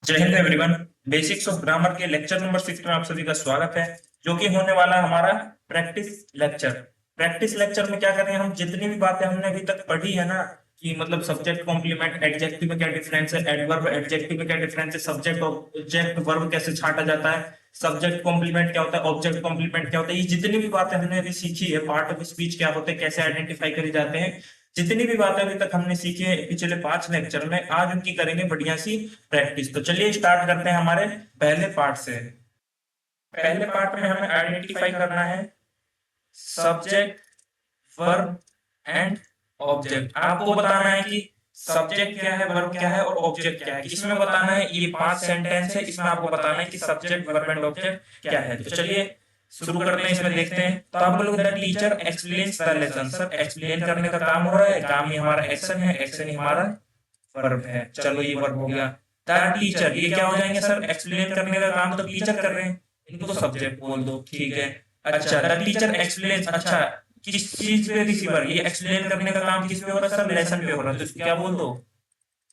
जय Hind everyone. Basics of grammar के lecture number 6 में आप सभी का स्वागत है, जो कि होने वाला हमारा प्रैक्टिस लेक्चर। प्रैक्टिस लेक्चर में क्या कर रहे हैं हम, जितनी भी बातें हमने अभी तक पढ़ी है ना, कि मतलब सब्जेक्ट कॉम्प्लीमेंट एडजेक्टिव में क्या डिफरेंस है, एडवर्ब एडजेक्टिव में क्या डिफरेंस है, सब्जेक्ट ऑब्जेक्ट वर्ब कैसे छांटा जाता है, सब्जेक्ट कॉम्प्लीमेंट क्या होता है, ऑब्जेक्ट कॉम्प्लीमेंट क्या होता है, ये जितनी भी बातें हमने अभी सीखी है, पार्ट ऑफ स्पीच क्या होते हैं, कैसे आइडेंटिफाई करे जाते हैं, जितनी भी बातें अभी तक हमने सीखी है पिछले 5 लेक्चर में, आज उनकी करेंगे बढ़िया सी प्रैक्टिस। तो चलिए स्टार्ट करते हैं हमारे पहले पार्ट से। पहले पार्ट में हमें आइडेंटिफाई करना है सब्जेक्ट, वर्ब एंड ऑब्जेक्ट। आपको बताना है कि सब्जेक्ट क्या है, वर्ब क्या है और ऑब्जेक्ट क्या है। इसमें बताना है, ये 5 सेंटेंस है, इसमें आपको बताना है कि सब्जेक्ट, वर्ब एंड ऑब्जेक्ट क्या है। तो चलिए शुरू करते हैं, इसमें देखते हैं। तो आप लोग the teacher explains the lesson. Sir explain करने का काम हो रहा है, काम ही हमारा एक्शन है, एक्शन ही हमारा वर्ब है। चलो ये वर्ब हो गया। द टीचर, ये क्या हो जाएंगे सर, एक्सप्लेन करने का काम तो टीचर कर रहे हैं, इनको तो सब्जेक्ट बोल दो, ठीक है। अच्छा, द टीचर एक्सप्लेन, अच्छा किस चीज पे रिसीवर, ये एक्सप्लेन करने का काम किस पे हो रहा है सर, लेसन पे हो रहा है, तो इसको क्या बोल दो,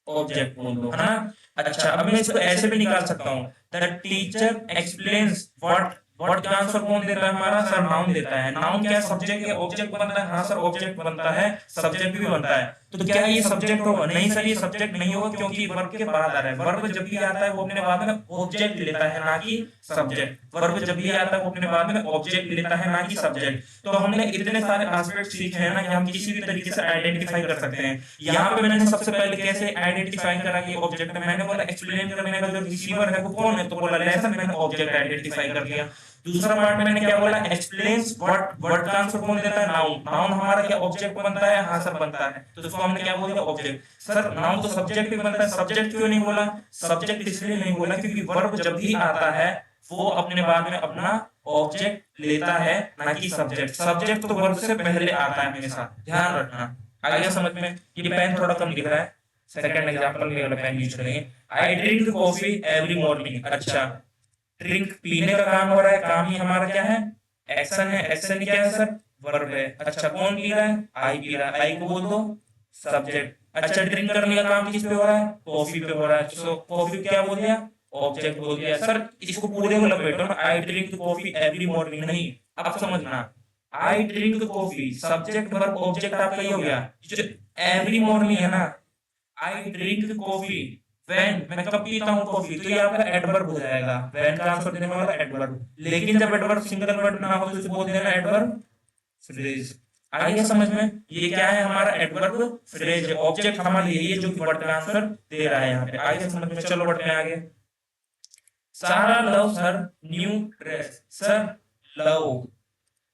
ऑब्जेक्ट बोल दो, है ना। अच्छा, अब मैं इसको ऐसे भी निकाल सकता हूँ, the teacher explains what. What का आंसर कौन देता है हमारा सर, नाउन देता है। नाउन क्या सब्जेक्ट है, ऑब्जेक्ट बनता है, हाँ सर ऑब्जेक्ट बनता है, सब्जेक्ट भी बनता है। तो क्या ये सब्जेक्ट होगा, नहीं सर ये सब्जेक्ट नहीं होगा, क्योंकि वर्ब के बाद आ रहा है। वर्ब जब भी आता है वो अपने बाद में ऑब्जेक्ट लेता है, ना कि सब्जेक्ट। वर्ब जब भी आता है वो अपने बाद में ऑब्जेक्ट लेता है, ना कि सब्जेक्ट। तो हमने इतने सारे एस्पेक्ट सीखे हैं ना, कि हम किसी भी तरीके से आइडेंटिफाई कर सकते हैं। यहाँ पे मैंने सबसे पहले कैसे आइडेंटिफाई करा कि ऑब्जेक्ट है, मैंने बोला एक्सप्लेन करने का जो रिसीवर है वो कौन है, तो बोला लेसन, मैंने ऑब्जेक्ट आइडेंटिफाई कर दिया। दूसरा पार्ट मैंने क्या बोला, एक्सप्लेन्स व्हाट। व्हाट का आंसर कौन देता है, नाउन। नाउन हमारा क्या ऑब्जेक्ट बनता है, हाँ सर बनता है, तो इसको हमने क्या बोल दिया, ऑब्जेक्ट। सर नाउन तो सब्जेक्ट भी बनता है, सब्जेक्ट क्यों नहीं बोला, सब्जेक्ट इसलिए नहीं बोला क्योंकि वर्ब जब भी आता है वो अपने बाद में अपना ऑब्जेक्ट लेता है, ना कि सब्जेक्ट। सब्जेक्ट तो वर्ब से पहले आता है हमेशा, ध्यान रखना। आगे समझ में। ये पेन थोड़ा कम दिख रहा है, सेकंड एग्जांपल में वाला पेन यूज करेंगे। I drink coffee every morning. अच्छा, ड्रिंक पीने का काम हो रहा है, काम ही हमारा क्या है, एक्शन है। एक्शन ही क्या है सर, वर्ब है। अच्छा कौन पी रहा है, आई पी रहा है, आई को बोल दो सब्जेक्ट। अच्छा, ड्रिंक करने का काम किस पे हो रहा है, कॉफी पे हो रहा है, तो कॉफी क्या बोल दिया, ऑब्जेक्ट बोल दिया। सर इसको पूरे को लपेटो ना, I drink coffee every morning नहीं, अब समझना। I drink coffee, subject verb object आपका ये हो गया। जो एवरी मॉर्निंग है ना, आई ड्रिंक कॉफी व्हेन, मैं कब पीता हूँ कॉफी, तो ये आपका एडवर्ब हो जाएगा। व्हेन का आंसर देने वाला एडवर्ब। लेकिन जब एडवर्ब सिंगल वर्ड ना हो तो उसे बोल देना एडवर्ब फ्रेज। आइए समझ में, ये क्या है हमारा एडवर्ब फ्रेज, ऑब्जेक्ट हमारे लिए ये जो कि वर्ड का आंसर दे रहा है यहाँ पे। आइए समझ में, चलो बढ़ते हैं आगे। सारा loves her new dress. Sir love,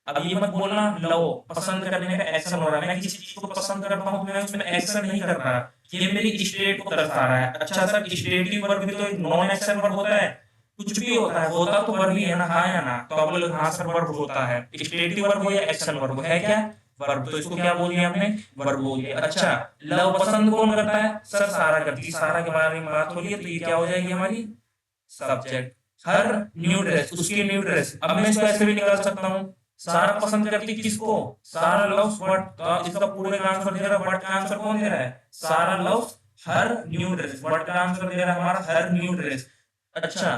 अब ये मत बोलना लव पसंद करने का एक्शन हो रहा है, मैं किसी चीज को पसंद करता हूँ तो मैं उसमें एक्शन नहीं कर रहा, ये मेरी स्टेट को दर्शा रहा है। अच्छा सर स्टेटिव वर्ब भी तो एक नॉन एक्शन वर्ब होता है, कुछ भी होता है, होता तो वर्ब ही है ना, हाँ या ना, तो आप लोग हाँ सर वर्ब होता है। स्टेटिव वर्ब हो या एक्शन वर्ब है क्या, वर्ब, तो इसको क्या बोल दिया हमने, वर्ब बोल दिया। अच्छा, लव पसंद कौन करता है सर, सारा करती है, सारा के बारे में बात हो रही है, तो ये क्या हो जाएगी हमारी सब्जेक्ट। हर न्यू ड्रेस, उसकी न्यू ड्रेस। अब मैं इसको ऐसे भी निकाल सकता हूँ, सारा पसंद करती किसको, सारा लव्स व्हाट, तो इसका पूरे का आंसर दे रहा है, व्हाट का आंसर कौन दे रहा है, सारा loves her new dress. What का आंसर दे रहा है हमारा हर न्यू ड्रेस। अच्छा,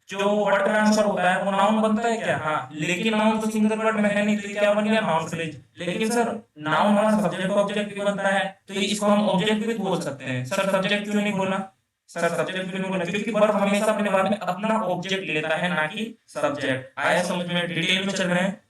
जो व्हाट का आंसर होता है वो नाउन बनता है क्या, हाँ, लेकिन नाउन तो सिंगल वर्ड में है नहीं, तो ये क्या बन गया, नाउन फ्रेज। लेकिन सर नाउन हमारा सब्जेक्ट ऑब्जेक्ट भी बनता है, तो ये इसको हम ऑब्जेक्ट भी बोल सकते हैं। सर सब्जेक्ट क्यों नहीं बोला, सर सब्जेक्ट क्यों नहीं बोला, क्योंकि वर्ब हमेशा अपने बाद में अपना ऑब्जेक्ट लेता है, ना कि सब्जेक्ट। आया समझ में, डिटेल में चल रहे हैं।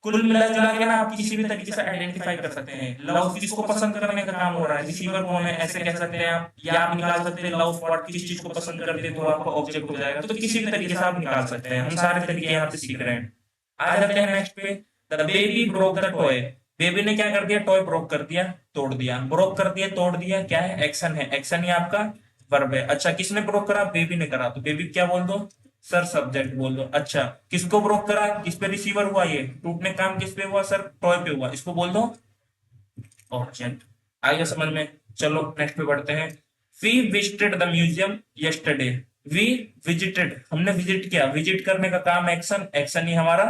कुल मिला जुला के ना आप किसी भी तरीके से आइडेंटिफाई कर सकते हैं, लव किसको पसंद करने का काम हो रहा है, रिसीवर कौन है, ऐसे कह सकते हैं आप, या आप निकाल सकते हैं लव व्हाट किस चीज को पसंद करते हैं तो आपका ऑब्जेक्ट हो जाएगा, तो किसी भी तरीके से आप निकाल सकते हैं। हम सारे तरीके यहाँ पे सीख रहे हैं। आ जाते हैं नेक्स्ट पे। The baby broke the toy. Baby ने क्या कर दिया, टॉय ब्रोक कर दिया, तोड़ दिया। ब्रोक कर दिया, तोड़ दिया, क्या है, एक्शन है। एक्शन ही आपका वर्ब है। अच्छा, किसने ब्रोक करा, बेबी ने करा, तो बेबी क्या बोल दो सर, सब्जेक्ट बोल दो। अच्छा, किसको ब्रोक करा, किस पे रिसीवर हुआ, ये टूटने काम किस पे हुआ सर, टॉय पे हुआ, इसको बोल दो ऑब्जेक्ट। आइए समझ में, चलो नेक्स्ट पे बढ़ते हैं। We visited the museum yesterday. We visited, हमने विजिट किया, विजिट करने का काम एक्शन, एक्शन ही हमारा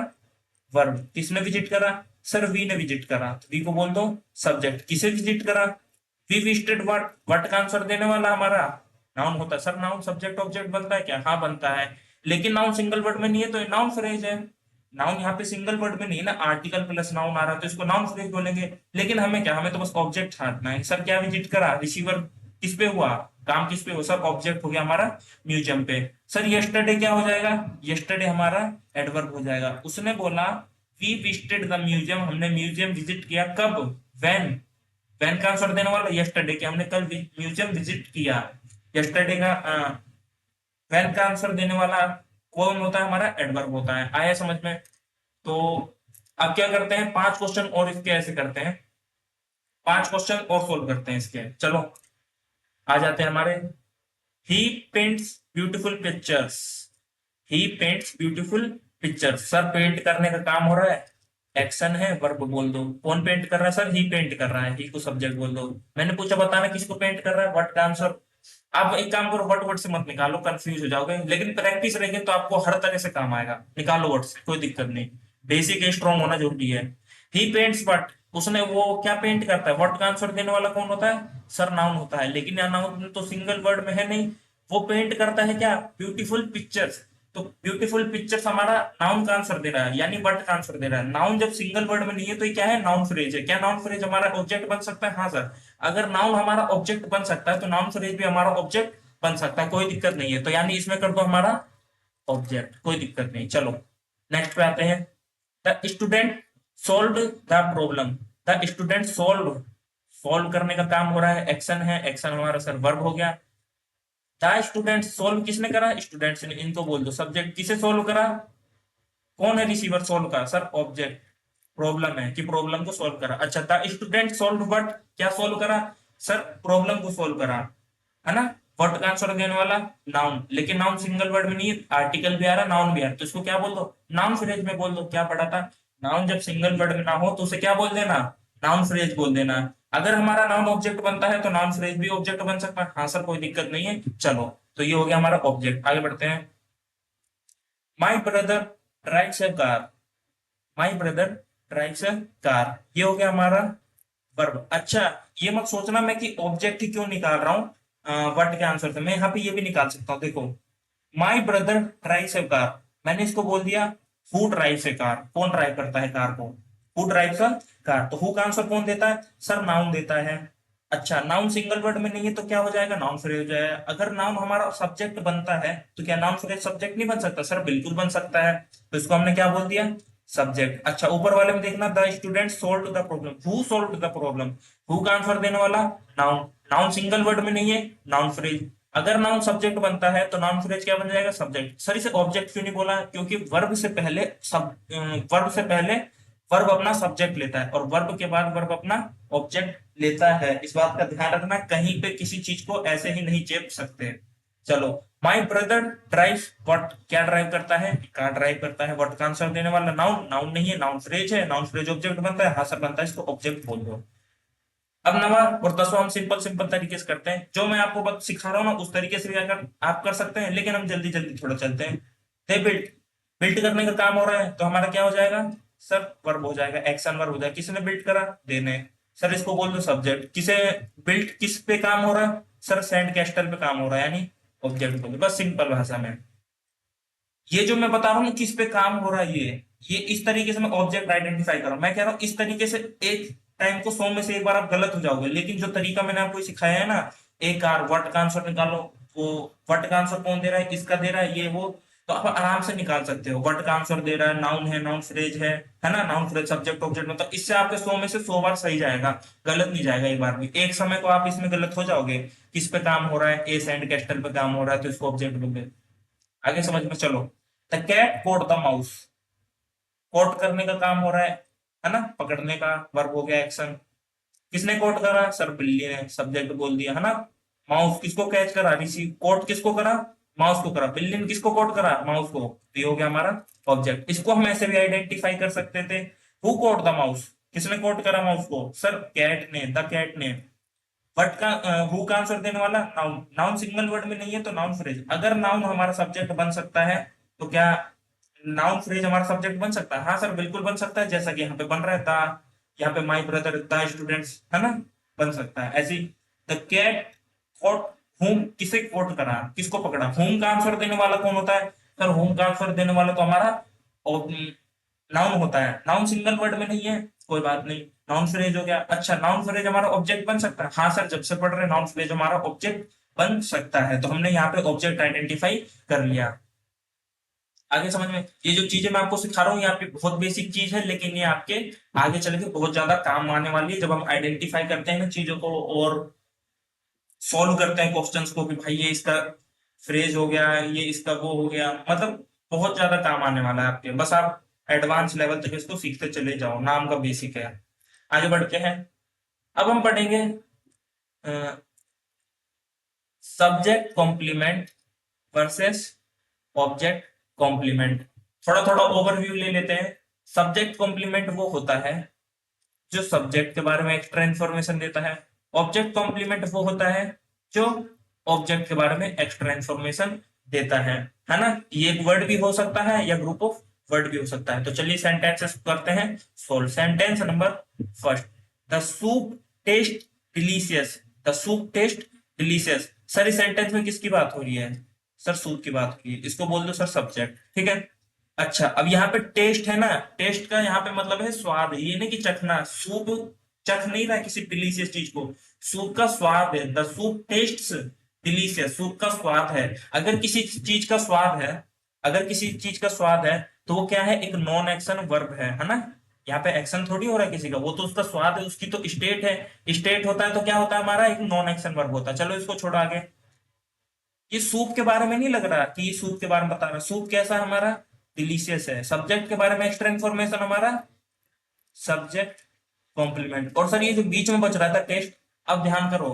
वर्ब। किसने विजिट करा सर, वी ने विजिट करा, तो वी को बोल दो सब्जेक्ट। किसे विजिट करा, वी विजिटेड व्हाट, व्हाट का आंसर देने वाला हमारा नाउन होता है सर, नाउन सब्जेक्ट ऑब्जेक्ट बनता है क्या? हाँ बनता है, लेकिन नाउन सिंगल वर्ड में नहीं है तो ये नाउन फ्रेज है। नाउन यहाँ पे सिंगल वर्ड में नहीं है ना, आर्टिकल प्लस नाउन आ रहा है तो इसको नाउन फ्रेज बोलेंगे। लेकिन हमें क्या, हमें तो बस ऑब्जेक्ट छांटना है। सर क्या विजिट करा, रिसीवर किस पे हुआ, काम किस पे हुआ? सर ऑब्जेक्ट हो गया हमारा म्यूजियम पे। सर यस्टरडे क्या हो जाएगा, यस्टरडे हमारा एडवर्ब हो जाएगा। उसने बोला वी विजिटेड द म्यूजियम, हमने म्यूजियम विजिट किया कब, व्हेन। व्हेन का आंसर देने वाला यस्टरडे, कि हमने कल म्यूजियम विजिट किया। यस्टरडे का व्हेन का आंसर देने वाला कौन होता है, हमारा एडवर्ब होता है। आया समझ में? तो अब क्या करते हैं, 5 क्वेश्चन और इसके ऐसे करते हैं, 5 क्वेश्चन और सोल्व करते हैं इसके। चलो आ जाते हैं हमारे। He paints beautiful pictures, he paints beautiful pictures. Sir paint करने का काम हो रहा है, एक्शन है, वर्ब बोल दो। कौन पेंट कर रहा है? सर ही पेंट कर रहा है, ही को सब्जेक्ट बोल दो। मैंने पूछा बताना किसको पेंट कर रहा है, व्हाट का आंसर। आप एक काम करो, वर्ड वर्ड से मत निकालो, कंफ्यूज हो जाओगे, लेकिन प्रैक्टिस रहेगी तो आपको हर तरह से काम आएगा। निकालो वर्ड से, कोई दिक्कत नहीं, बेसिक स्ट्रॉन्ग होना जरूरी है। ही पेंट्स बट, उसने वो क्या पेंट करता है, व्हाट का आंसर देने वाला कौन होता है? सर नाउन होता है, लेकिन यहाँ नाउन तो सिंगल वर्ड में है नहीं। वो पेंट करता है क्या, ब्यूटीफुल पिक्चर्स। तो ब्यूटीफुल पिक्चर्स हमारा नाउन का आंसर दे रहा है, यानी बट का आंसर दे रहा है। नाउन जब सिंगल वर्ड में नहीं है तो ये क्या है, नाउन फ्रेज है। क्या नाउन फ्रेज हमारा ऑब्जेक्ट बन सकता है? हाँ सर, अगर नाउन हमारा ऑब्जेक्ट बन सकता है तो नाउन फ्रेज भी हमारा ऑब्जेक्ट बन सकता है, कोई दिक्कत नहीं है। तो यानी इसमें कर दो हमारा ऑब्जेक्ट, कोई दिक्कत नहीं। चलो नेक्स्ट पे आते हैं। The student solve the problem, the student solve, solve करने का काम हो रहा है, एक्शन है, एक्शन हमारा सर वर्ब हो गया। द स्टूडेंट सोल्व किसने करा, स्टूडेंट्स ने, इनको बोल दो सब्जेक्ट। किसे सोल्व करा, कौन है रिसीवर सोल्व का? सर ऑब्जेक्ट, प्रॉब्लम है कि प्रॉब्लम को सोल्व करा। अच्छा, द स्टूडेंट सोल्व व्हाट, क्या सोल्व करा? सर प्रॉब्लम को सोल्व करा, है ना। व्हाट का आंसर देने वाला नाउन, लेकिन नाउन सिंगल वर्ड में नहीं है, आर्टिकल भी आ रहा, नाउन भी आ रहा, तो इसको क्या बोल दो, नाउन फ्रेज में बोल दो। क्या पढ़ा था, नाउन जब सिंगल वर्ड में ना हो तो उसे क्या बोल देना, नाउन फ्रेज बोल देना। अगर हमारा नाउन ऑब्जेक्ट बनता है तो नाउन फ्रेज भी ऑब्जेक्ट बन सकता है। हाँ सर कोई दिक्कत नहीं है। चलो तो ये हो गया हमारा ऑब्जेक्ट, आगे बढ़ते हैं। My brother drives A car, my brother drives A car, ये हो गया हमारा वर्ब। अच्छा, ये मत सोचना मैं कि ऑब्जेक्ट ही क्यों निकाल रहा हूँ वर्ड के आंसर से, मैं यहाँ पे ये भी निकाल सकता हूँ। देखो my brother drives A car, मैंने इसको बोल दिया हु ड्राइव्स ए कार, कौन ड्राइव करता है कार को, हु ड्राइव्स अ कार। तो हु का आंसर कौन देता है, सर नाउन देता है। अच्छा, नाउन सिंगल वर्ड में नहीं है तो क्या हो जाएगा, नाउन फ्रेज हो जाएगा। अगर नाउन हमारा सब्जेक्ट बनता है तो क्या नाउन फ्रेज सब्जेक्ट नहीं बन सकता? सर बिल्कुल बन सकता है। तो इसको हमने क्या बोल दिया, सब्जेक्ट। अच्छा, ऊपर वाले में देखना, the student solve the problem, who solve the problem, who का आंसर देने वाला नाउन। नाउन सिंगल वर्ड में नहीं है, नाउन फ्रेज। अगर नाउन सब्जेक्ट बनता है तो नाउन फ्रेज क्या बन जाएगा, सब्जेक्ट। सर इसे ऑब्जेक्ट क्यों नहीं बोला, क्योंकि वर्ब से पहले वर्ब से पहले वर्ब अपना सब्जेक्ट लेता है और वर्ब के बाद वर्ब अपना ऑब्जेक्ट लेता है। इस बात का ध्यान रखना, कहीं पे किसी चीज को ऐसे ही नहीं चेप सकते। चलो, माई ब्रदर ड्राइव व्हाट, क्या ड्राइव करता है, कार ड्राइव करता है। व्हाट का आंसर देने वाला नाउन, नाउन नहीं है, नाउन फ्रेज है। नाउन फ्रेज ऑब्जेक्ट बनता है, हाँ सर बनता है, इसको ऑब्जेक्ट बोल दो। अब नवा और 10वां हम सिंपल सिंपल तरीके से करते हैं, जो मैं आपको बस सिखा रहा हूँ ना उस तरीके से भी अगर आप कर सकते हैं, लेकिन हम जल्दी जल्दी थोड़ा चलते हैं। दे बिल्ट, बिल्ट करने का काम हो रहा है तो हमारा क्या हो जाएगा, सर वर्ब हो जाएगा, एक्शन वर्ब हो जाएगा। किसने बिल्ट करा, देने। सर इसको बोल दो सब्जेक्ट। किसे बिल्ट, किस पे काम हो रहा है, सर सैंड कैस्टल पे काम हो रहा है, यानी ऑब्जेक्ट बोल दो, बस सिंपल भाषा में। ये जो मैं बता रहा हूँ ना किस पे काम हो रहा है, ये इस तरीके से मैं ऑब्जेक्ट आइडेंटिफाई कर रहा हूँ। मैं कह रहा हूँ इस तरीके से एक टाइम को 100 में से एक बार आप गलत हो जाओगे, लेकिन जो तरीका मैंने आपको सिखाया है ना, एक कार वर्ड का आंसर निकालो, वो वर्ड का आंसर कौन दे रहा है, किसका दे रहा है, ये वो, तो आप आराम से निकाल सकते हो। वर्ड का आंसर दे रहा है, नाउन है, नाउन फ्रेज है ना, नाउन फ्रेज सब्जेक्ट ऑब्जेक्ट, मतलब इससे आपके 100 में से 100 बार सही जाएगा, गलत नहीं जाएगा एक बार भी। एक समय को आप इसमें गलत हो जाओगे, किस पे काम हो रहा है, ए सैंड कैस्टल पे काम हो रहा है तो इसको ऑब्जेक्ट बोल दे। आगे समझ में चलो। The cat caught the mouse, caught करने का काम हो रहा है ना, पकड़ने का, वर्ब हो गया, एक्शन। किसने कॉट करा, सर बिल्ली ने, सब्जेक्ट बोल दिया, है ना। माउस किसको कैच करा, रिसीव, कॉट किसको करा, माउस को करा। बिल्ली ने किसको कॉट करा, माउस को, तो ये हो गया हमारा ऑब्जेक्ट। इसको हम ऐसे भी आइडेंटिफाई कर सकते थे, हु कॉट द माउस, किसने कॉट करा माउस को, सर कैट ने, द कैट ने। बट का हु का आंसर देने वाला नाउन, नाउन सिंगल वर्ड में नहीं है तो नाउन फ्रेज। अगर नाउन हमारा सब्जेक्ट बन सकता है तो क्या नाउन फ्रेज हमारा सब्जेक्ट बन सकता है, हाँ सर बिल्कुल बन सकता है, जैसा कि यहाँ पे बन रहा है द, यहाँ पे माई ब्रदर द स्टूडेंट्स, है ना, बन सकता है ऐसी। द कैट कॉट होम किसे कोट करा, किसको पकड़ा, होम का आंसर देने वाला कौन होता है सर, होम का आंसर देने वाला तो हमारा नाउन होता है, नाउन सिंगल वर्ड में नहीं है, कोई बात नहीं, नाउन फ्रेज हो गया। अच्छा नाउन फ्रेज हमारा ऑब्जेक्ट बन सकता है, हाँ सर जब से पढ़ रहे नाउन फ्रेज हमारा ऑब्जेक्ट बन सकता है, तो हमने यहाँ पे ऑब्जेक्ट आइडेंटिफाई कर लिया। आगे समझ में, ये जो चीजें मैं आपको सिखा रहा हूँ ये आपकी बहुत बेसिक चीज है, लेकिन ये आपके आगे चल के बहुत ज्यादा काम आने वाली है, जब हम आइडेंटिफाई करते हैं ना चीजों को और सॉल्व करते हैं क्वेश्चंस को कि भाई ये इसका फ्रेज हो गया, ये इसका वो हो गया, मतलब बहुत ज्यादा काम आने वाला है आपके, बस आप एडवांस लेवल तक इसको सीखते चले जाओ, नाम का बेसिक है। आगे बढ़ते हैं, अब हम पढ़ेंगे subject complement versus object complement. थोड़ा थोड़ा ओवरव्यू ले लेते हैं। सब्जेक्ट कॉम्प्लीमेंट वो होता है जो सब्जेक्ट के बारे में एक्स्ट्रा इन्फॉर्मेशन देता है, ऑब्जेक्ट कॉम्प्लीमेंट वो होता है जो ऑब्जेक्ट के बारे में एक्स्ट्रा इन्फॉर्मेशन देता है ना। ये एक वर्ड भी हो सकता है या ग्रुप ऑफ वर्ड भी हो सकता है। तो चलिए सेंटेंसेस करते हैं solve. Sentence number first, the soup taste delicious, the soup taste delicious. Sir इस सेंटेंस में किसकी बात हो रही है, सर सूप की बात हो रही है, इसको बोल दो सर सब्जेक्ट, ठीक है। अच्छा अब यहाँ पे टेस्ट है ना, टेस्ट का यहाँ पे मतलब है स्वाद, ये नहीं कि चखना, सूप चख नहीं रहा है किसी डिलीशियस चीज को, सूप का स्वाद है, the soup tests delicious, soup का स्वाद है। अगर किसी चीज का स्वाद है, अगर किसी चीज का स्वाद है तो वो क्या है, एक नॉन एक्शन वर्ब है ना। यहाँ पे एक्शन थोड़ी हो रहा है किसी का, वो तो उसका स्वाद है, उसकी तो स्टेट है, स्टेट होता है तो क्या होता है हमारा, एक नॉन एक्शन वर्ब होता है। चलो इसको छोड़ो आगे, ये सूप के बारे में नहीं लग रहा कि ये सूप के बारे में बता रहा, सूप कैसा है हमारा, डिलीशियस है। सब्जेक्ट के बारे में एक्स्ट्रा इन्फॉर्मेशन हमारा सब्जेक्ट कॉम्प्लीमेंट। और सर ये जो बीच में बच रहा था टेस्ट, अब ध्यान करो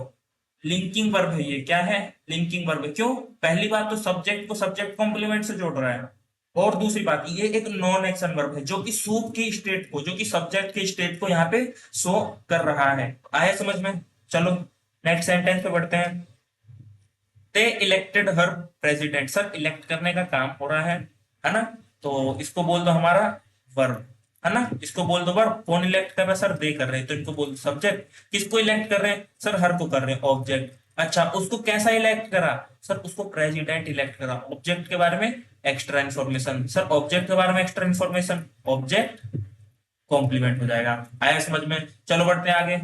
लिंकिंग वर्ब है, ये क्या है, लिंकिंग वर्ब है। क्यों, पहली बात तो सब्जेक्ट को सब्जेक्ट कॉम्प्लीमेंट से जोड़ रहा है, और दूसरी बात ये एक नॉन एक्शन वर्ब है जो कि सूप की स्टेट को, जो कि सब्जेक्ट की स्टेट को यहाँ पे शो कर रहा है। आए समझ में। चलो नेक्स्ट सेंटेंस पे बढ़ते हैं। दे इलेक्टेड हर प्रेसिडेंट, सर इलेक्ट करने का काम हो रहा है ना, तो इसको बोल दो हमारा वर्ब, है ना, इसको बोल दो वर्ब। कौन इलेक्ट कर रहा है, सर दे कर रहे हैं, तो इनको बोल दो सब्जेक्ट। किसको इलेक्ट कर रहे हैं, सर हर को कर रहे हैं, ऑब्जेक्ट। अच्छा उसको कैसा इलेक्ट करा, सर उसको प्रेसिडेंट इलेक्ट करा। ऑब्जेक्ट के बारे में एक्स्ट्रा इन्फॉर्मेशन, सर ऑब्जेक्ट के बारे में एक्स्ट्रा इन्फॉर्मेशन, ऑब्जेक्ट कॉम्प्लीमेंट हो जाएगा। आया समझ में। चलो बढ़ते हैं आगे।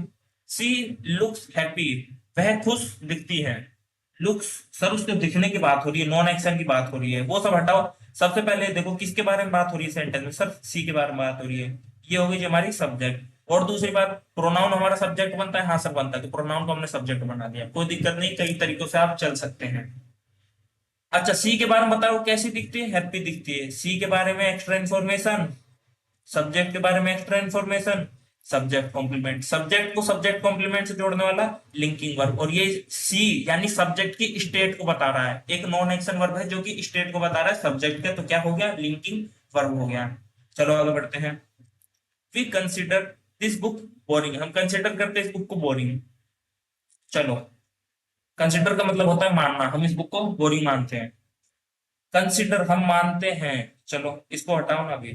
सी लुक्स हैप्पी, वह खुश दिखती है। लुक्स, सर उसके दिखने की बात हो रही है, नॉन एक्शन की बात हो रही है, वो सब हटाओ। सबसे पहले देखो किसके बारे में बात हो रही है सेंटेंस में, सर सी के बारे में बात हो रही है, ये होगी जो हमारी सब्जेक्ट। और दूसरी बात, प्रोनाउन हमारा सब्जेक्ट बनता है, हाँ सर बनता है, तो प्रोनाउन को हमने सब्जेक्ट बना दिया, कोई दिक्कत नहीं, कई तरीकों से आप चल सकते हैं। अच्छा सी के बारे में बताओ कैसी दिखती है, हैप्पी दिखती है। सी के बारे में एक्स्ट्रा इन्फॉर्मेशन, सब्जेक्ट के बारे में extra information, subject complement, subject को सब्जेक्ट कॉम्प्लीमेंट से जोड़ने वाला लिंकिंग वर्ब। और ये सी यानी सब्जेक्ट की स्टेट को बता रहा है, एक नॉन एक्शन वर्ब है जो कि स्टेट को बता रहा है सब्जेक्ट का, तो क्या हो गया, लिंकिंग वर्ब हो गया। चलो आगे बढ़ते हैं। We consider this book boring, हम कंसिडर करते हैं इस बुक को बोरिंग। चलो कंसिडर का मतलब होता है मानना, हम इस बुक को बोरिंग मानते हैं। कंसिडर हम मानते हैं, चलो इसको हटाओ ना अभी,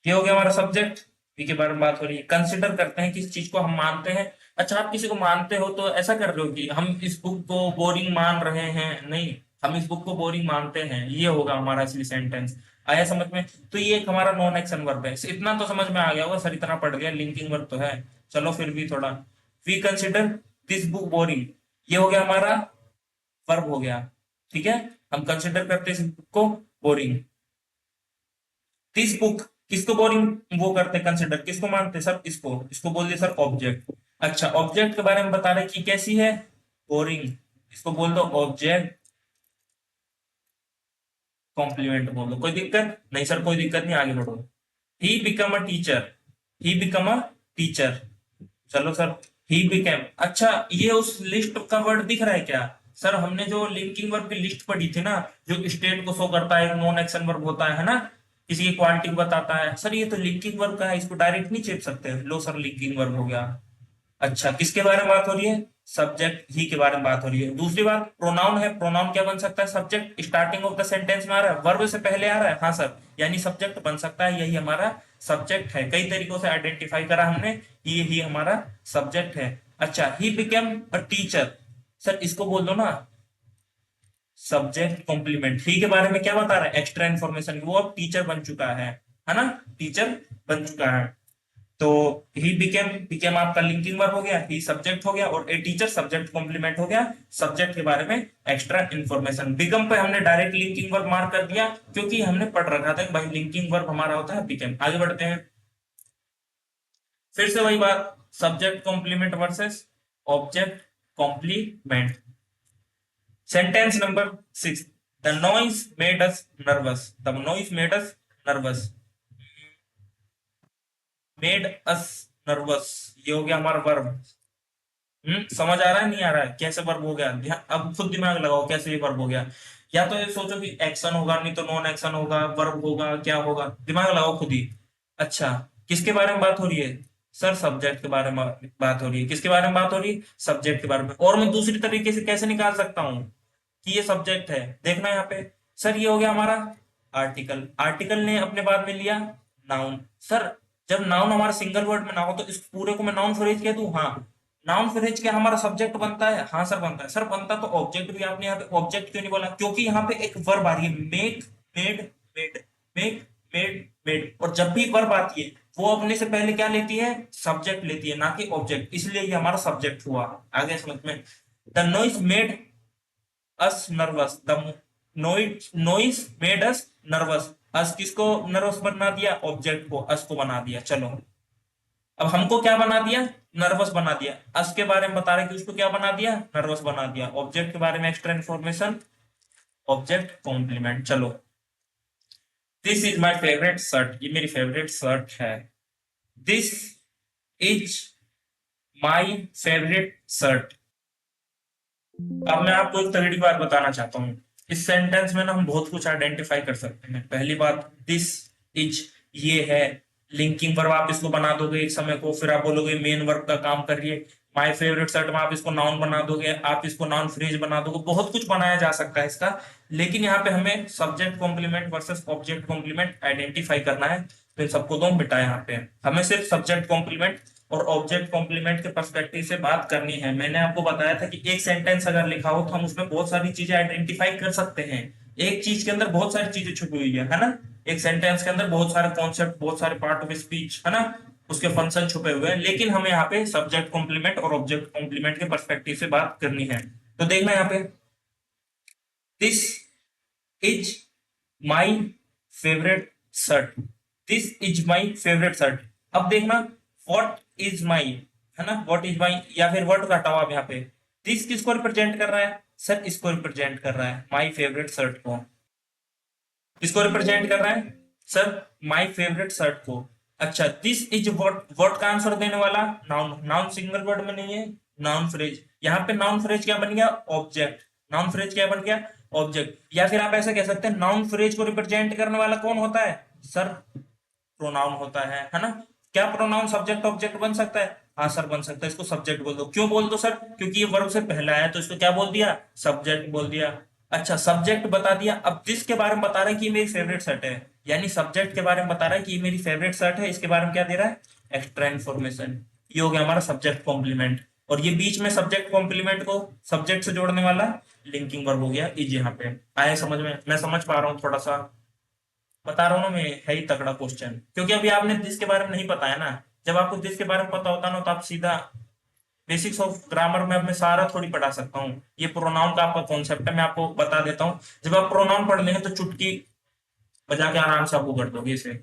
ये हो गया हमारा सब्जेक्ट, वी के बारे में बात हो रही है। कंसिडर करते हैं किस चीज को हम मानते हैं। अच्छा आप किसी को मानते हो तो ऐसा कर रहे हो कि हम इस बुक को बोरिंग मान रहे हैं, नहीं, हम इस बुक को बोरिंग मानते हैं, ये होगा हमारा असली सेंटेंस। आया समझ में। तो ये एक हमारा नॉन एक्शन वर्ब है, इतना तो समझ में आ गया होगा, सर इतना पढ़ गया, लिंकिंग वर्ब तो है, चलो फिर भी थोड़ा। We consider this book boring, ये हो गया हमारा वर्ब हो गया, ठीक है, हम कंसिडर करते हैं इस बुक को बोरिंग। दिस बुक, किसको बोरिंग वो करते कंसिडर, किसको मानते सर, इसको, इसको बोल दिया सर ऑब्जेक्ट। अच्छा ऑब्जेक्ट के बारे में बता रहे कि कैसी है, बोरिंग, इसको बोल दो ऑब्जेक्ट कॉम्प्लीमेंट बोल दो। कोई दिक्कत नहीं सर, कोई दिक्कत नहीं, आगे बढ़ो। He become a teacher, he become a teacher, चलो सर ही बिकेम। अच्छा ये उस लिस्ट का वर्ड दिख रहा है क्या, सर हमने जो लिंकिंग वर्ब की लिस्ट पढ़ी थी ना, जो स्टेट को शो करता है, नॉन एक्शन वर्ब होता है ना, किसी की क्वालिटी को बताता है, सर ये तो लिंकिंग वर्ब का है, इसको डायरेक्ट नहीं चेप सकते, लो सर लिंकिंग वर्ब हो गया। अच्छा किसके बारे में बात हो रही है, सब्जेक्ट ही के बारे में बात हो रही है। दूसरी बात प्रोनाउन है, प्रोनाउन क्या बन सकता है, subject starting of the sentence में आ रहा है, वर्ब से पहले आ रहा है, हाँ सर, यानी सब्जेक्ट बन सकता है, यही हमारा सब्जेक्ट है। कई तरीकों से आइडेंटिफाई करा हमने, ये ही हमारा सब्जेक्ट है। अच्छा he became a teacher, sir इसको बोल दो ना सब्जेक्ट कॉम्प्लीमेंट। ही के बारे में क्या बता रहा है, एक्स्ट्रा इन्फॉर्मेशन, वो अब टीचर बन चुका है ना, टीचर बन चुका है। तो ही बिकेम आपका लिंकिंग वर्ब हो गया, ही सब्जेक्ट हो गया, और ए टीचर सब्जेक्ट कॉम्प्लीमेंट हो गया, सब्जेक्ट के बारे में एक्स्ट्रा इन्फॉर्मेशन। बिकम पे हमने डायरेक्ट लिंकिंग वर्ब मार्क कर दिया, क्योंकि हमने पढ़ रखा था कि भाई लिंकिंग वर्ब हमारा होता है बिकेम। आगे बढ़ते हैं, फिर से वही बात, subject complement versus object complement. Sentence number 6, the noise made us nervous, the noise made us nervous, made us nervous, ये हो गया हमारा वर्ब। समझ आ रहा है नहीं आ रहा है, कैसे वर्ब हो गया, अब खुद दिमाग लगाओ कैसे ये वर्ब हो गया। या तो ये सोचो कि एक्शन होगा, नहीं तो नॉन एक्शन होगा, वर्ब होगा, क्या होगा, दिमाग लगाओ खुद ही। अच्छा, किसके बारे में बात हो रही है, सर सब्जेक्ट के बारे में बात हो रही है। किसके बारे में बात हो रही है, सब्जेक्ट के बारे में। और मैं दूसरी तरीके से कैसे निकाल सकता हूँ कि ये सब्जेक्ट है, देखना यहाँ पे, सर ये हो गया हमारा आर्टिकल, आर्टिकल ने अपने बाद में लिया नाउन। सर जब नाउन हमारा सिंगल वर्ड में ना हो तो इस पूरे को मैं नाउन फ्रेज कह दूं, हाँ नाउन फ्रेज क्या हमारा सब्जेक्ट बनता है, हाँ सर बनता है। सर बनता तो ऑब्जेक्ट भी आपने यहाँ पे ऑब्जेक्ट क्यों नहीं बोला, क्योंकि यहाँ पे एक वर्ब आ रही है, make, made, made, make, made, made, और जब भी वर्ब आती है वो अपने से पहले क्या लेती है, सब्जेक्ट लेती है, ना कि ऑब्जेक्ट, इसलिए ये हमारा सब्जेक्ट हुआ। आगे समझ में, the noise made us nervous, the noise made us nervous, us किसको नर्वस बना दिया, ऑब्जेक्ट को, अस को बना दिया। चलो अब हमको क्या बना दिया, नर्वस बना दिया। अस के बारे में बता रहे कि उसको क्या बना दिया, नर्वस बना दिया। ऑब्जेक्ट के बारे में एक्स्ट्रा इन्फॉर्मेशन, ऑब्जेक्ट कॉम्प्लीमेंट। चलो, this is my favourite shirt, ये मेरी फेवरेट शर्ट है। This is my favourite shirt. अब मैं आपको एक तगड़ी बात बताना चाहता हूँ, इस सेंटेंस में ना हम बहुत कुछ आइडेंटिफाई कर सकते हैं। पहली बात, दिस इज, ये है, लिंकिंग वर्ब आप इसको बना दोगे एक समय को, फिर आप बोलोगे मेन वर्ब का काम कर रही है। माय फेवरेट शर्ट में आप इसको नाउन बना दोगे, आप इसको नाउन फ्रेज बना दोगे, बहुत कुछ बनाया जा सकता है इसका। लेकिन यहाँ पे हमें subject complement versus object complement identify करना है, तो इन सबको दो बिटा यहाँ पे हमें सिर्फ सब्जेक्ट कॉम्प्लीमेंट और ऑब्जेक्ट कॉम्प्लीमेंट के पर्सपेक्टिव से बात करनी है। मैंने आपको बताया था कि एक सेंटेंस अगर लिखा हो तो हम उसमें बहुत सारी चीजें आइडेंटिफाई कर सकते हैं। एक चीज के अंदर बहुत सारी चीजें छुपी हुई है ना, एक सेंटेंस के अंदर बहुत सारे कॉन्सेप्ट, बहुत सारे पार्ट ऑफ स्पीच है ना, उसके फंक्शन छुपे हुए हैं। लेकिन हमें यहाँ पे सब्जेक्ट कॉम्प्लीमेंट और ऑब्जेक्ट कॉम्प्लीमेंट के पर्सपेक्टिव से बात करनी है। तो देखना यहाँ पे, this is my favourite shirt, this is my favourite shirt. अब देखना, व्हाट इज माई, है ना, व्हाट इज माई, या फिर व्हाट का हटाओ आप यहाँ पे, दिस किसको रिप्रेजेंट कर रहा है, सर इसको रिप्रेजेंट कर रहा है, माई फेवरेट शर्ट को। किसको रिप्रेजेंट कर रहा है, सर माई फेवरेट शर्ट को। अच्छा, दिस इज व्हाट, व्हाट का आंसर देने वाला नाउन, नाउन सिंगल वर्ड में नहीं है, नाउन फ्रेज। यहाँ पे नाउन फ्रेज क्या बन गया, ऑब्जेक्ट, नाउन फ्रेज क्या बन गया, ऑब्जेक्ट। या फिर आप ऐसा कह सकते हैं, नाउन फ्रेज को रिप्रेजेंट करने वाला कौन होता है, सर प्रोनाउन होता है ना। क्या प्रोनाउन सब्जेक्ट ऑब्जेक्ट बन सकता है, हाँ सर बन सकता है। इसको सब्जेक्ट बोल दो, क्यों बोल दो सर, क्योंकि ये वर्ब से पहला है, तो इसको क्या बोल दिया, सब्जेक्ट बोल दिया। अच्छा, सब्जेक्ट बता दिया। अब जिसके बारे में बता रहा है कि ये मेरी फेवरेट शर्ट है, यानी सब्जेक्ट के बारे में बता रहा है कि ये मेरी फेवरेट शर्ट है, इसके बारे में क्या दे रहा है, एक्स्ट्रा इन्फॉर्मेशन। ये हो गया हमारा सब्जेक्ट कॉम्प्लीमेंट, और ये बीच में सब्जेक्ट कॉम्प्लीमेंट को सब्जेक्ट से जोड़ने वाला लिंकिंग वर्ब हो गया इज। यहाँ पे आए समझ में, मैं समझ पा रहा हूँ थोड़ा सा, बता रहा हूँ ना मैं, है ही तगड़ा क्वेश्चन। क्योंकि अभी आपने दिस के बारे में नहीं पता है ना, जब आपको दिस के बारे में पता होता ना तो आप सीधा बेसिक्स ऑफ ग्रामर में अब मैं सारा थोड़ी पढ़ा सकता हूँ। ये प्रोनाउन का आपका कॉन्सेप्ट है, मैं आपको बता देता हूँ। जब आप प्रोनाउन पढ़ लेंगे तो चुटकी बजा के आराम से आपको कर दोगे, इसे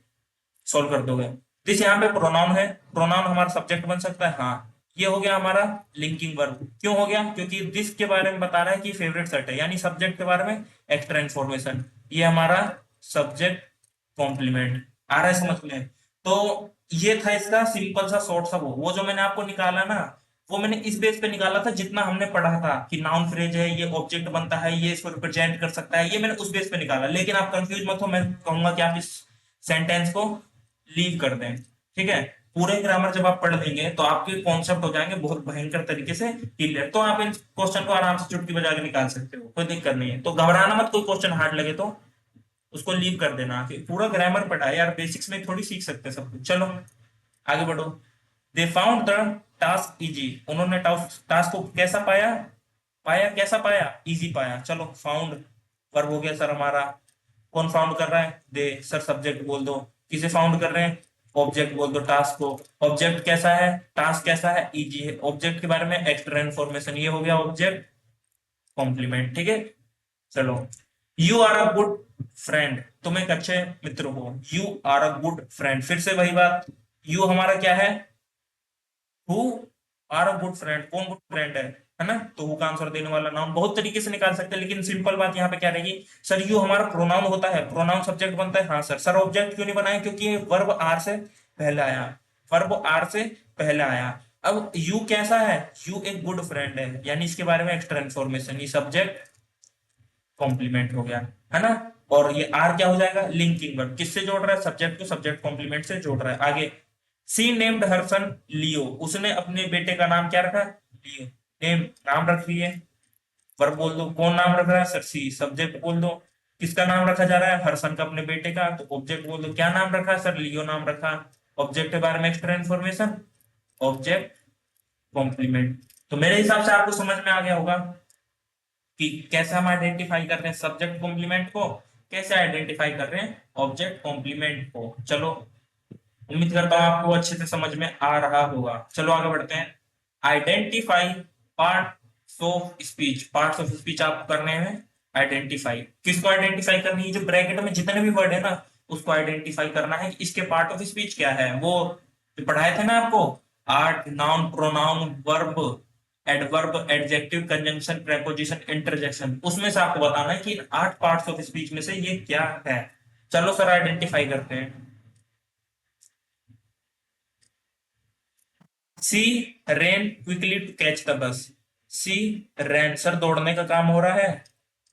सोल्व कर दोगे। दिस यहाँ पे प्रोनाउन है, प्रोनाउन हमारा सब्जेक्ट बन सकता है, हाँ। ये हो गया हमारा लिंकिंग वर्ब। क्यों हो गया, क्योंकि दिस के बारे में बता रहा है कि फेवरेट सेट है, यानी सब्जेक्ट के बारे में एक्स्ट्रा इन्फॉर्मेशन। ये हमारा सब्जेक्ट कॉम्प्लीमेंट आ रहा है समझ में। तो ये था इसका सिंपल सा शॉर्ट सा वो जो मैंने आपको निकाला ना, वो मैंने इस बेस पे निकाला था जितना हमने पढ़ा था कि नाउन फ्रेज है, ये ऑब्जेक्ट बनता है, ये इसको रिप्रेजेंट कर सकता है, ये मैंने उस बेस पे निकाला। लेकिन आप कंफ्यूज मत हो, मैं कहूंगा कि आप इस सेंटेंस को लीव कर दें, ठीक है। पूरे ग्रामर जब आप पढ़ लेंगे तो आपके कॉन्सेप्ट हो जाएंगे बहुत भयंकर तरीके से क्लियर, तो आप इन क्वेश्चन को आराम से चुटकी बजा के निकाल सकते हो, कोई दिक्कत नहीं है। तो घबराना मत, कोई क्वेश्चन हार्ड लगे तो उसको लीव कर देना। पूरा ग्रामर पढ़ा है यार, बेसिक्स में थोड़ी सीख सकते हैं सब कुछ। चलो आगे बढ़ो। They found the task easy, उन्होंने टास्क को कैसा पाया, पाया, कैसा पाया, इजी पाया। चलो फाउंड वर्ब हो गया सर हमारा। कौन फाउंड कर रहा है, दे। सर सब्जेक्ट बोल दो। किसे फाउंड कर रहे हैं, ऑब्जेक्ट बोल दो, टास्क को। ऑब्जेक्ट कैसा है, टास्क कैसा है, इजी है। ऑब्जेक्ट के बारे में एक्स्ट्रा इन्फॉर्मेशन, ये हो गया ऑब्जेक्ट कॉम्प्लीमेंट, ठीक है। चलो, you are a good friend, तुम एक अच्छे मित्र हो। You are a good friend, फिर से वही बात, यू हमारा क्या है, who are a good friend, कौन गुड फ्रेंड है ना। तो हु का आंसर देने वाला नाउन बहुत तरीके से निकाल सकते हैं, लेकिन सिंपल बात यहाँ पे क्या रहेगी, सर यू हमारा प्रोनाउन होता है, प्रोनाउन सब्जेक्ट बनता है। हाँ सर, सर ऑब्जेक्ट क्यों नहीं बनाया, क्योंकि ये वर्ब आर से पहले आया, वर्ब आर से पहले आया। अब यू कैसा है, यू एक गुड फ्रेंड है, यानी इसके बारे में एक्स्ट्रा इन्फॉर्मेशन, ये सब्जेक्ट कॉम्प्लीमेंट हो गया, है ना। और ये आर क्या हो जाएगा, लिंकिंग वर्ब, किससे जोड़ रहा है, सब्जेक्ट को सब्जेक्ट कॉम्प्लीमेंट से जोड़ रहा है। आगे, सी नेम्ड हर सन लियो, उसने अपने बेटे का नाम क्या रखा, लियो। नेम नाम रख रही है, वर्ब बोल दो, कौन नाम रख रहा है, सर सी। सब्जेक्ट बोल दो, किसका नाम रखा जा रहा है, हर सन का, अपने बेटे का। तो ऑब्जेक्ट बोल दो, क्या नाम रखा, सर लियो नाम रखा। ऑब्जेक्ट के बारे में एक्स्ट्रा इन्फॉर्मेशन, ऑब्जेक्ट कॉम्प्लीमेंट। तो मेरे हिसाब से आपको समझ में आ गया होगा कि कैसे हम आइडेंटिफाई कर रहे हैं सब्जेक्ट कॉम्प्लीमेंट को, कैसे आइडेंटिफाई कर रहे हैं ऑब्जेक्ट कॉम्प्लीमेंट को। चलो, उम्मीद करता हूँ आपको अच्छे से समझ में आ रहा होगा। चलो आगे बढ़ते हैं। Identify parts of speech, parts of speech आप करने हैं आइडेंटिफाई। किसको आइडेंटिफाई करनी है, जो ब्रैकेट में जितने भी वर्ड है ना, उसको आइडेंटिफाई करना है कि इसके पार्ट ऑफ स्पीच क्या है। वो जो पढ़ाए थे ना आपको, art, noun, pronoun, verb, adverb, adjective, conjunction, preposition, interjection, उसमें से आपको बताना है कि इन 8 पार्ट्स ऑफ स्पीच में से ये क्या है। चलो सर आइडेंटिफाई करते हैं। She ran quickly to catch the bus. She rain, sir दौड़ने का काम हो रहा है,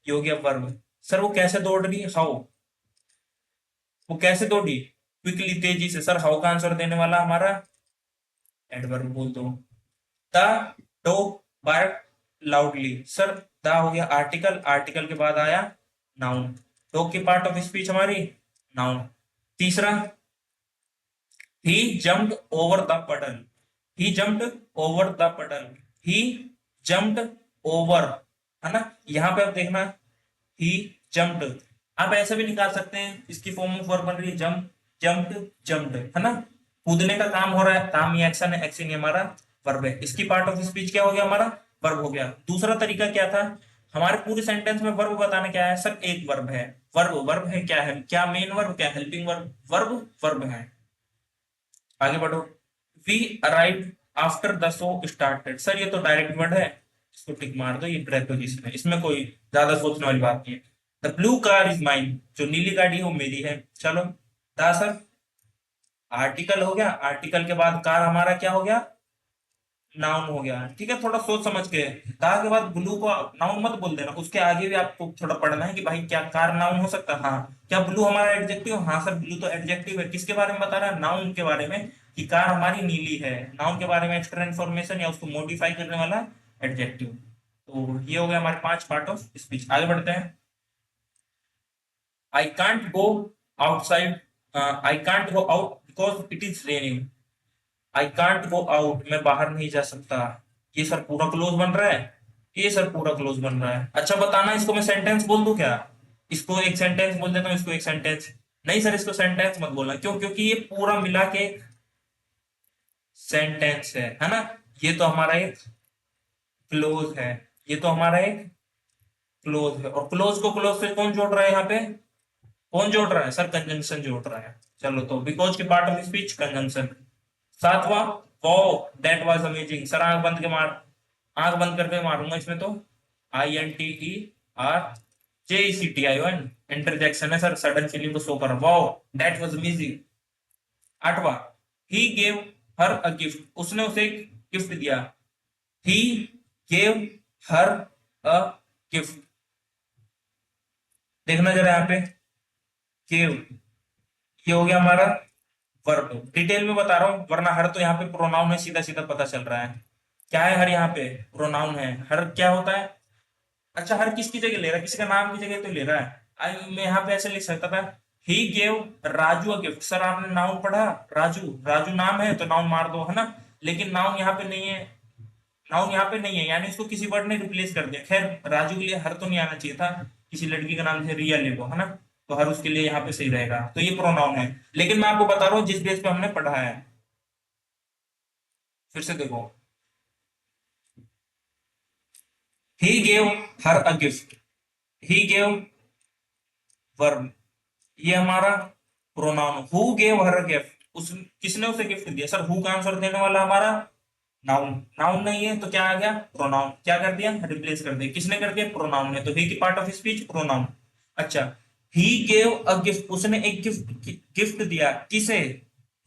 ये हो गया वर्ब। सर वो कैसे दौड़ रही है, हाउ, वो कैसे दौड़ी, क्विकली तेजी से। सर हाउ का आंसर देने वाला हमारा एडवर्ब बोल दो। The dog bark loudly, sir the हो गया आर्टिकल, आर्टिकल के बाद आया नाउन। डॉग की पार्ट ऑफ स्पीच हमारी नाउन। तीसरा, ही जम्प्ड ओवर द पडल, ही जम्प्ड ओवर द पडल, ही जम्प्ड ओवर, है ना। यहां पे आप देखना, ही जम्प्ड, आप ऐसे भी निकाल सकते हैं, इसकी फॉर्म ऑफ वर्ब बन रही है जंप, जम्प्ड, जम्प्ड, है ना। कूदने का काम हो रहा है, काम ही एक्शन है, एक्शन ही हमारा वर्ब है। इसकी पार्ट ऑफ स्पीच क्या हो गया हमारा, वर्ब हो गया। दूसरा तरीका क्या था, हमारे पूरे सेंटेंस में वर्ब बताना क्या है, सर एक वर्ब है, वर्ब वर्ब है, क्या है, क्या मेन वर्ब, क्या हेल्पिंग वर्ब, वर्ब वर्ब है। आगे बढ़ो। We arrive after the show started, sir ये तो डायरेक्ट वर्ड है, इसको टिक मार दो, ये प्रेपोजिशन है, इसमें कोई ज्यादा सोचने वाली बात नहीं है। The blue car is mine, जो नीली गाड़ी है वो मेरी है। चलो, द सर आर्टिकल हो गया, आर्टिकल के बाद कार हमारा क्या हो गया, नाउन हो गया, ठीक है। थोड़ा सोच समझ के, दा के बाद ब्लू को नाउन मत बोल देना, उसके आगे भी आपको थोड़ा पढ़ना है कि भाई क्या कार नाउन हो सकता है, हाँ। क्या ब्लू हमारा एडजेक्टिव, हाँ सर ब्लू तो एडजेक्टिव है। किसके बारे में बता रहा है, नाउन के बारे में, कि कार हमारी नीली है। नाउन के बारे में एक्स्ट्रा इन्फॉर्मेशन या उसको मॉडिफाई करने वाला एडजेक्टिव। तो ये हो गया हमारे 5 पार्ट ऑफ स्पीच। आगे बढ़ते हैं। I can't go outside, I can't go out because it is raining. I can't go out, मैं बाहर नहीं जा सकता। ये सर पूरा क्लोज बन रहा है, ये सर पूरा क्लोज बन रहा है। अच्छा बताना, इसको मैं सेंटेंस बोल दूं क्या, इसको एक सेंटेंस बोल देता हूँ, इसको एक सेंटेंस। नहीं सर इसको सेंटेंस मत बोलना, क्यों, क्योंकि ये पूरा मिला के सेंटेंस है ना। ये तो हमारा एक क्लोज है, ये तो हमारा एक क्लोज है, और क्लोज को क्लोज से कौन जोड़ रहा है यहाँ पे, कौन जोड़ रहा है, सर कंजंक्शन जोड़ रहा है। चलो, तो बिकॉज की पार्ट ऑफ स्पीच कंजंक्शन। सातवां, वो दैट वाज अमेजिंग, सर आंख बंद के मार, आंख बंद करके मारूंगा इसमें तो, INTERJECTION, इंटरजेक्शन है सर, सडन फीलिंग को शो कर, वाओ दैट वाज अमेजिंग। आठवां, he gave her a gift, उसने उसे एक गिफ्ट दिया। He gave her a gift, देखना जरा यहाँ पे, गेव, ये हो गया हमारा वर्ब। डिटेल में बता रहा हूँ, वरना हर तो यहाँ पे प्रोनाउन है, सीधा सीधा पता चल रहा है। क्या है हर, यहाँ पे प्रोनाउन है। हर क्या होता है, अच्छा हर किसकी जगह ले रहा है, किसी का नाम की जगह तो ले रहा है। आई मैं यहाँ पे ऐसे लिख सकता था, he gave Raju a gift. Sir आपने नाउन पढ़ा, राजू, राजू नाम है तो नाउन मार दो, है ना। लेकिन नाउन यहाँ पे नहीं है, नाउन यहाँ पे नहीं है, यानी उसको किसी वर्ड ने रिप्लेस कर दिया। खैर राजू के लिए हर तो नहीं आना चाहिए था, किसी लड़की का नाम है रिया ले लो, है ना, तो हर उसके लिए यहाँ पे सही रहेगा, तो ये प्रोनाउन है। लेकिन मैं आपको बता रहा हूँ जिस बेस पे हमने पढ़ा है, फिर से देखो, he gave her a gift, he gave verb, ये हमारा pronoun. Who gave her gift, उस किसने उसे गिफ्ट दिया, सर हु का आंसर देने वाला हमारा नाउन। नाउन नहीं है तो क्या आ गया, प्रोनाउन। क्या कर दिया, रिप्लेस कर दिया। किसने कर दिया, प्रोनाउन ने, तो ही की पार्ट ऑफ स्पीच प्रोनाउन। अच्छा, ही गेव अ गिफ्ट, उसने एक गिफ्ट गिफ्ट दिया, किसे,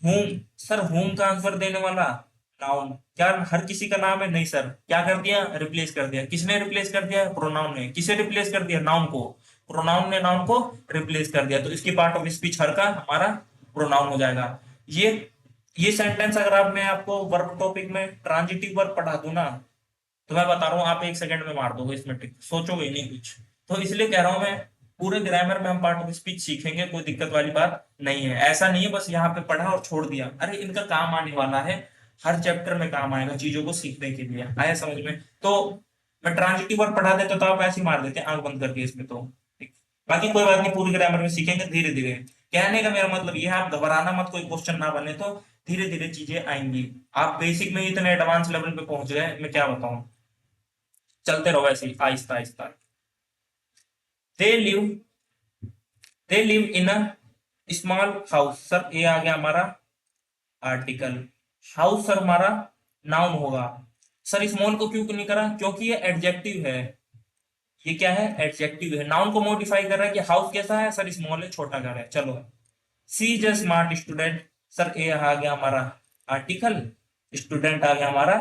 होम। सर होम का आंसर देने वाला नाउन। क्या हर किसी का नाम है, नहीं सर, क्या कर दिया, रिप्लेस कर दिया। किसने रिप्लेस कर दिया, प्रोनाउन ने। किसे रिप्लेस कर दिया, नाउन को। प्रोनाउन ने नाउन को रिप्लेस कर दिया, तो इसकी पार्ट ऑफ स्पीच हर का हमारा प्रोनाउन हो जाएगा। ये ये सेंटेंस अगर आप, मैं आपको वर्ब टॉपिक में ट्रांजिटिव वर्ब पढ़ा दूं ना, तो मैं बता रहा हूँ आप 1 सेकंड में मार दोगे इसमें टिक, सोचोगे ही नहीं कुछ। तो इसलिए कह रहा हूं मैं, पूरे ग्रामर में हम पार्ट ऑफ स्पीच सीखेंगे, कोई दिक्कत वाली बात नहीं है। ऐसा नहीं है बस यहाँ पे पढ़ा और छोड़ दिया, अरे इनका काम आने वाला है, हर चैप्टर में काम आएगा चीजों को सीखने के लिए। आया समझ में? तो मैं ट्रांजिटिव वर्ब पढ़ा देता तो आप ऐसे ही मार देते आंख बंद करके इसमें, तो ठीक। बाकी कोई बात नहीं, पूरी ग्रामर में सीखेंगे धीरे धीरे। कहने का मेरा मतलब ये है, आप घबराना मत, कोई क्वेश्चन ना बने तो धीरे धीरे चीजें आएंगी। आप बेसिक में ही इतने एडवांस लेवल पे पहुंच गए, मैं क्या बताऊं। चलते रहो ऐसे ही Aahista Aahista. They live they live in a small house, sir ये आ गया हमारा आर्टिकल। हाउस सर हमारा नाउन होगा। सर स्मॉल को क्यों नहीं करा, क्योंकि ये एडजेक्टिव है। ये क्या है, एडजेक्टिव है, नाउन को मॉडिफाई कर रहा है कि हाउस कैसा है, सर स्मॉल है, छोटा घर है। चलो, she is a smart student, sir a आ गया हमारा आर्टिकल, स्टूडेंट आ गया हमारा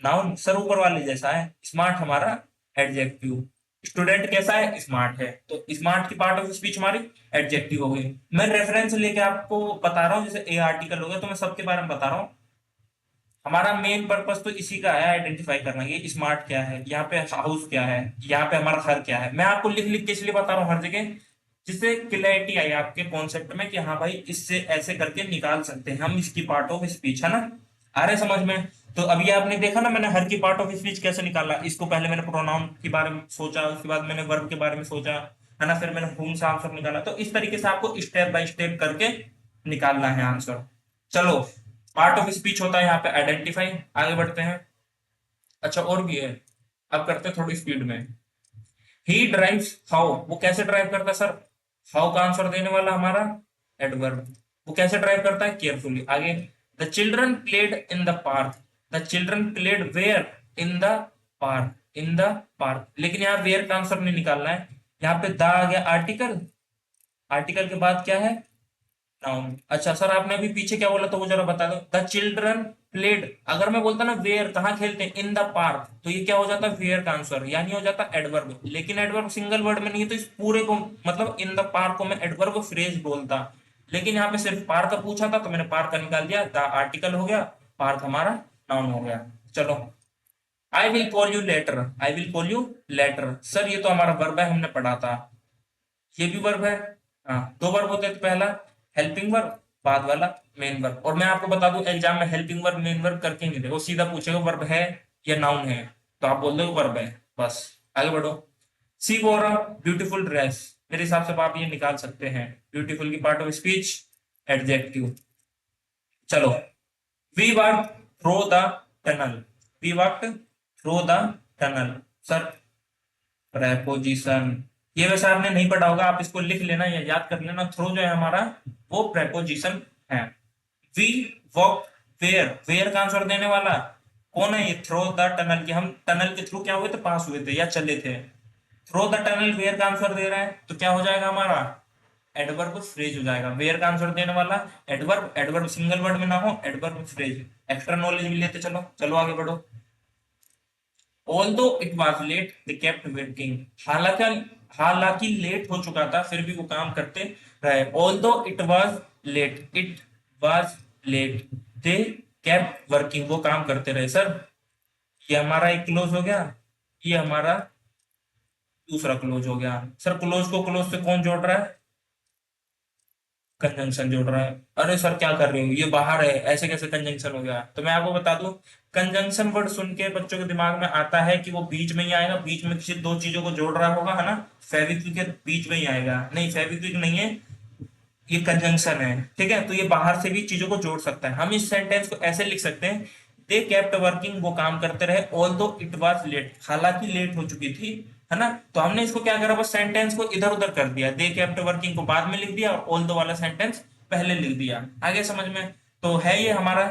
नाउन। सर ऊपर वाले जैसा है, स्मार्ट हमारा एडजेक्टिव, स्टूडेंट कैसा है, स्मार्ट है, तो स्मार्ट की पार्ट ऑफ स्पीच हमारी एडजेक्टिव हो गई। मैं रेफरेंस लेके आपको बता रहा हूँ, जैसे ए आर्टिकल हो गया, तो मैं सबके बारे में बता रहा हूँ। हमारा मेन पर्पस तो इसी का है, आइडेंटिफाई करना, ये स्मार्ट क्या है, यहाँ पे हाउस क्या है, यहाँ पे हमारा हर क्या है। मैं आपको लिख लिख के इसलिए बता रहा हूँ हर जगह, जिससे क्लैरिटी आई आपके कॉन्सेप्ट में कि हाँ भाई इससे ऐसे करके निकाल सकते हैं हम इसकी पार्ट ऑफ स्पीच, है ना। आ रहे समझ में? तो अभी आपने देखा ना, मैंने हर की पार्ट ऑफ स्पीच कैसे निकाला। इसको पहले मैंने प्रोनाउन के बारे में सोचा, उसके बाद मैंने वर्ब के बारे में सोचा, है ना, फिर मैंने होम से आंसर निकाला। तो इस तरीके से आपको स्टेप बाय स्टेप करके निकालना है आंसर। चलो, पार्ट ऑफ स्पीच होता है यहाँ पे आइडेंटिफाई। आगे बढ़ते हैं। अच्छा और भी है, अब करते हैं थोड़ी स्पीड में। ही ड्राइव्स हाउ, वो कैसे ड्राइव करता है, सर हाउ का आंसर देने वाला हमारा एडवर्ब। वो कैसे ड्राइव करता है, केयरफुली। आगे, the children played in the park, the children played where, in the park, in the park. लेकिन यहाँ वेयर का आंसर नहीं निकालना है, यहाँ पे द आ गया आर्टिकल, आर्टिकल के बाद क्या है, नाउन। अच्छा सर आपने अभी पीछे क्या बोला, तो वो जरा बता दो। द चिल्ड्रन प्लेड, अगर मैं बोलता ना वेयर, कहाँ खेलते हैं, इन द पार्क, तो ये क्या हो जाता है, वेयर का आंसर, यानी हो जाता एडवर्ब। लेकिन एडवर्ब सिंगल वर्ड में नहीं है, तो इस पूरे को मतलब इन द पार्क को मैं एडवर्ब फ्रेज बोलता। लेकिन यहाँ पे सिर्फ पार्क का पूछा था, तो मैंने पार्क का निकाल दिया, द आर्टिकल हो गया, पार्क हमारा नाउन हो गया। चलो, I will call you later, I will call you later, sir ये तो हमारा वर्ब है, हमने पढ़ा था। ये भी वर्ब है, हाँ दो वर्ब होते हैं, तो पहला हेल्पिंग वर्ब, बाद वाला मेन वर्ब। और मैं आपको बता दूं एग्जाम में हेल्पिंग वर्ब मेन वर्ब करके नहीं दे, वो सीधा पूछेगा वर्ब है या नाउन है, तो आप बोल दो वर्ब है, बस। आगे बढ़ो। सी वोर अ ब्यूटीफुल ड्रेस, मेरे हिसाब से आप ये निकाल सकते हैं, ब्यूटीफुल की पार्ट ऑफ स्पीच एडजेक्टिव। चलो, we walk through the tunnel, we walk through the tunnel, sir preposition. ये वैसे आपने नहीं पढ़ा होगा, आप इसको लिख लेना या याद कर लेना। थ्रो जो है हमारा वो प्रेपोजिशन है। वी वॉक वेयर, वेयर का आंसर देने वाला कौन है, ये थ्रो द टनल, की हम टनल के थ्रू क्या हुए थे, पास हुए थे या चले थे। थ्रो द टनल वेयर का आंसर दे रहा है, तो क्या हो जाएगा हमारा एडवर्ब फ्रेज हो जाएगा। वेयर का आंसर देने वाला एडवर्ब, एडवर्ब सिंगल वर्ड में ना हो, एडवर्ब फ्रेज। एक्स्ट्रा नॉलेज भी लेते चलो। चलो आगे बढ़ो। Although it was late, they kept working. हालांकि हालांकि लेट हो चुका था, फिर भी वो काम करते रहे। Although it was late, it was late, they kept working. वो काम करते रहे। सर ये हमारा एक क्लोज हो गया, ये हमारा दूसरा क्लोज हो गया। सर क्लोज को क्लोज से कौन जोड़ रहा है, कंजंक्शन जोड़ रहा है। अरे सर क्या कर रहे हो, ये बाहर है, ऐसे कैसे कंजंक्शन हो गया? तो मैं आपको बता दूं, कंजंक्शन वर्ड सुन के बच्चों के दिमाग में आता है कि वो बीच में ही आएगा, बीच में किसी दो चीजों को जोड़ रहा होगा, है ना। फेविक्विक के बीच में ही आएगा, नहीं फेविक्विक नहीं है, ये कंजंक्शन है, ठीक है। तो ये बाहर से भी चीजों को जोड़ सकता है। हम इस सेंटेंस को ऐसे लिख सकते हैं, दे केप्ट वर्किंग, वो काम करते रहे, ऑल्दो इट वाज लेट, हालांकि लेट हो चुकी थी, है ना। तो हमने इसको क्या करा, बस सेंटेंस को इधर उधर कर दिया, दे केप्ट वर्किंग को बाद में लिख दिया और ऑल्दो वाला सेंटेंस पहले लिख दिया। आगे समझ में? तो है ये हमारा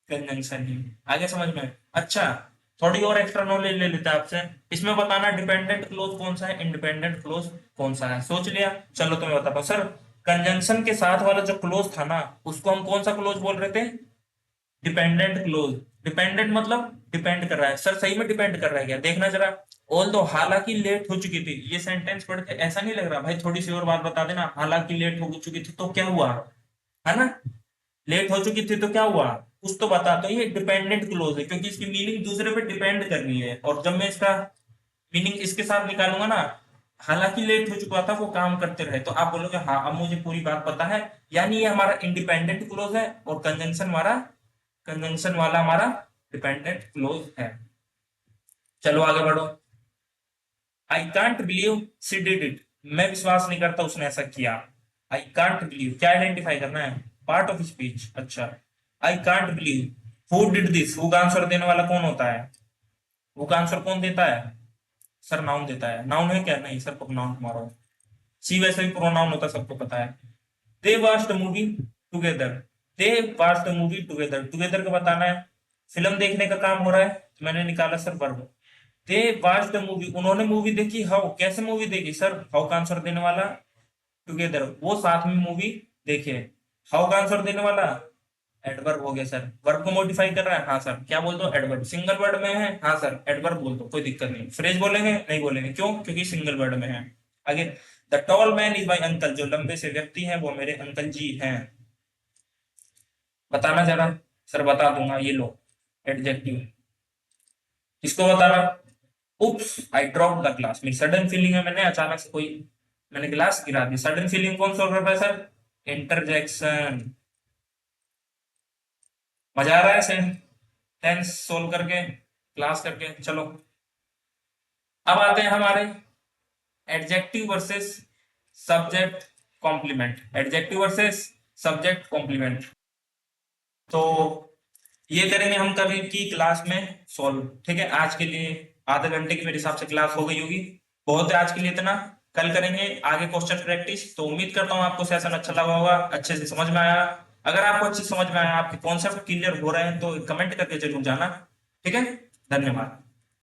कंजंक्शन ही। आगे समझ में? अच्छा, थोड़ी और एक्स्ट्रा नॉलेज ले लेते हैं आपसे। इसमें बताना डिपेंडेंट क्लोज कौन सा है, इंडिपेंडेंट क्लोज कौन सा है। सोच लिया? चलो तो मैं बताता हूँ सर। कंजंक्शन के साथ वाला जो क्लोज था ना, उसको हम कौन सा क्लोज बोल रहे थे? Dependent clause. डिपेंडेंट मतलब डिपेंड कर रहा है। सर सही में डिपेंड कर रहा है क्या? देखना जरा। ऑल दो, हालांकि लेट हो चुकी थी, ये सेंटेंस पढ़ के ऐसा नहीं लग रहा भाई थोड़ी सी और बात बता देना, हालांकि लेट हो चुकी थी तो क्या हुआ, है ना। लेट हो चुकी थी तो क्या हुआ, कुछ तो बता। तो ये डिपेंडेंट क्लोज है क्योंकि इसकी मीनिंग दूसरे पे डिपेंड कर रही है, और जब मैं इसका मीनिंग इसके साथ निकालूंगा ना, हालांकि लेट हो चुका था वो काम करते रहे, तो आप बोलोगे हाँ अब मुझे पूरी बात पता है। यानी ये हमारा इंडिपेंडेंट क्लोज है और कंजंक्शन वाला हमारा डिपेंडेंट क्लोज है। चलो आगे बढ़ो। I can't believe she did it, मैं विश्वास नहीं करता उसने ऐसा किया। आई कांट बिलीव, क्या आइडेंटिफाई करना है? Part of speech. अच्छा, I can't believe who did this, who का आंसर देने वाला कौन होता है? हु का आंसर कौन देता है? सर नाउन देता है। नाउन है क्या? नहीं सर, प्रोनाउन तुम्हारा। सी वैसे भी प्रोनाउन होता है, सबको पता है। दे वॉच्ड मूवी टुगेदर, दे वॉच्ड मूवी टुगेदर, टुगेदर का बताना है। फिल्म देखने का काम हो रहा है, तो मैंने निकाला सर वर्ब। दे वॉच्ड मूवी, उन्होंने मूवी देखी। हाउ, कैसे मूवी देखी? सर हाउ का आंसर देने वाला टुगेदर, वो साथ में मूवी देखे। हाउ का आंसर देने वाला एडवर्ब हो गया सर। वर्ब को मॉडिफाई कर रहा है, हाँ सर। क्या बोल दो? एडवर्ब। सिंगल वर्ड में है, हाँ सर एडवर्ब बोल दो, कोई दिक्कत नहीं। फ्रेज बोलेंगे? नहीं बोलेंगे, क्यों? क्योंकि सिंगल वर्ड में है। आगे, the tall man is my uncle, जो लंबे से व्यक्ति हैं वो मेरे अंकल जी हैं। बताना जरा। सर बता दूंगा, ये लो एडजेक्टिव। इसको बताना। उप्स आई ड्रॉप द ग्लास, मेरी सडन फीलिंग है, मैंने अचानक से कोई, मैंने ग्लास गिरा दी। सडन फीलिंग कौन सोल्व कर रहा है सर? इंटरजेक्शन। मजा आ रहा है सेंटेंस सोल्व करके, क्लास करके? चलो अब आते हैं हमारे adjective versus subject complement. Adjective versus subject complement, तो ये करेंगे हम कल की क्लास में सॉल्व। ठीक है, आज के लिए आधे घंटे की मेरे हिसाब से क्लास हो गई होगी, बहुत है आज के लिए इतना। कल करेंगे आगे क्वेश्चन प्रैक्टिस। तो उम्मीद करता हूँ आपको सेशन अच्छा लगा होगा, अच्छे से समझ में आया। अगर आपको अच्छी समझ में आया, आपके कॉन्सेप्ट क्लियर हो रहे हैं, तो कमेंट करके जरूर जाना। ठीक है, धन्यवाद।